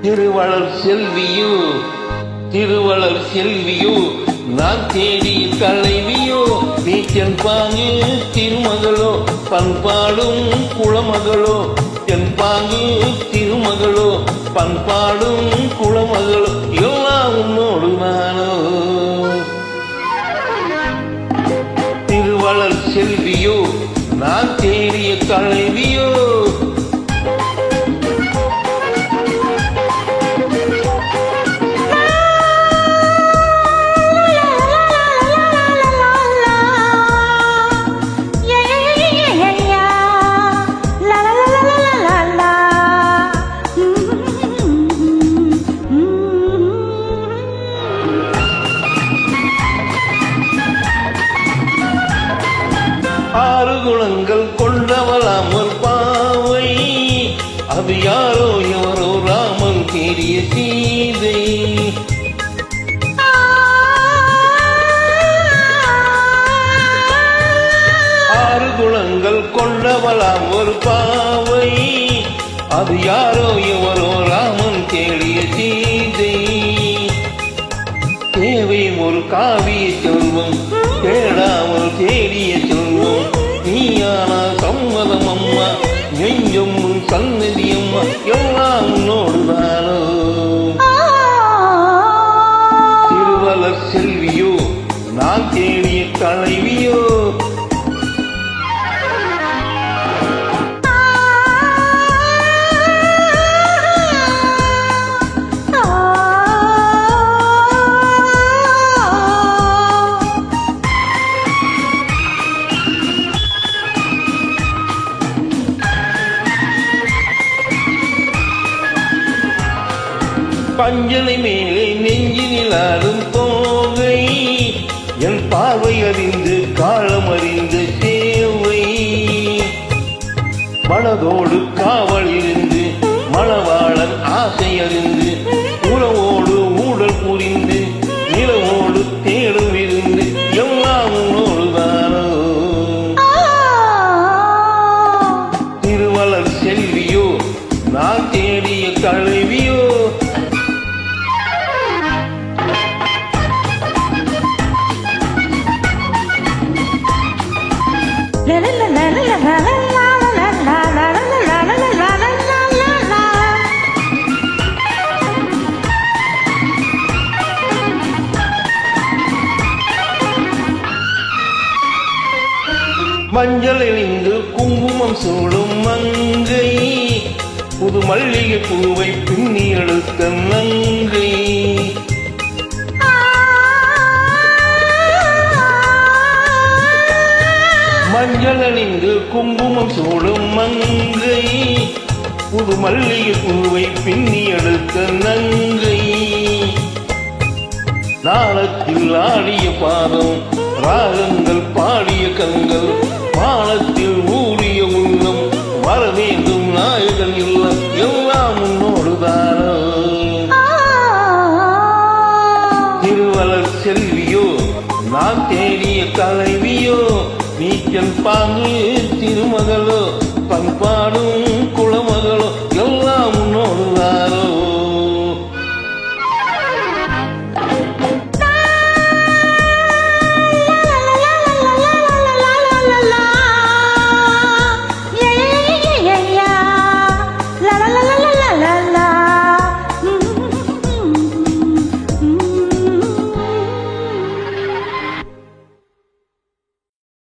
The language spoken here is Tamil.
திருவளர் செல்வியோ திருவளர் செல்வியோ நான் தேடிய தலைவியோ நீச்சல் பாங்கு திருமகளோ பண்பாடும் குளமகளோ தென்பாங்கு திருமகளோ பண்பாடும் குளமகளோ எல்லாம் உன்னோடு நானோ திருவளர் செல்வியோ நான் தேடிய தலைவியோ ஆறு குணங்கள் கொண்டவளாம் ஒரு பாவை அது யாரோ எவரோ ராமன் தேடிய சீதை ஆறு குணங்கள் கொண்டவளாம் ஒரு பாவை அது யாரோ எவரோ ராமன் தேடிய சீதை தேவை ஒரு காவிய செல்வம் தேடாமல் தேடிய செல்வம் நீயானா சம்மதம் அம்மா நெஞ்சம் சன்னதி அம்மா எல்லாம் உன்னோடுதானோ திருவளர் செல்வியோ நான் தேடிய தலைவியோ பஞ்சனை மேலே நெஞ்சினில் ஆடும் தோகை என் பார்வை அறிந்து காலம் அறிந்து சேவை மனதோடு காவல் இருந்து மணவாளன் ஆசை அறிந்து உறவோடு ஊடல் புரிந்து நிலவோடு தேடும் இருந்து எல்லாம் உன்னோடுதானோ திருவளர் செல்வியோ நான் தேடிய தலைவியோ மஞ்சள் எறிந்து குங்குமம் சூடும் மங்கை புது மல்லிகை பூவை பின்னி எடுத்த நங்கை மஞ்சள் அணிந்து குங்குமம் சூடும் மங்கை புது மல்லிகை பூவை பின்னி எடுத்த நங்கை நாளத்தில் ஆடிய பாதம் ராகங்கள் பாடிய கண்கள் வானத்தில் ஊறிய உள்ளம் வர வேண்டும் நாயகன் இல்லம் எல்லாம் உன்னோடுதானோ திருவளர் செல்வியோ நான் தேடிய தலைவியோ நீச்சல் பாங்கு திருமகளோ பண்பா